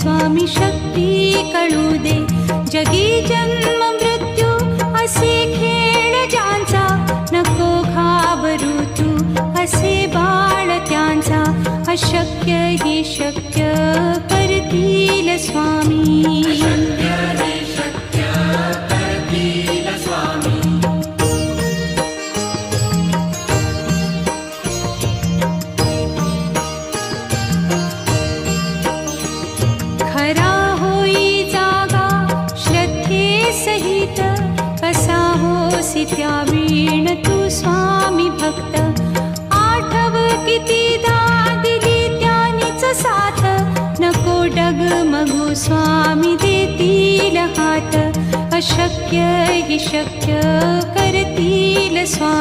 स्वामी शक्ती कळू दे. जगी जन्म मृत्यू असे खेळ ज्यांचा, नको घाबरू तू असे बाळ त्यांचा. अशक्य ही शक्य करतील स्वामी. खरा होई जागा श्रद्धे सहित, कसा होसी त्या वीण तू स्वामी भक्त. आठव कितीदा दिली त्यानीच साथ, नको डगमगू स्वामी देतील हात. अशक्य ही शक्य करतील स्वामी.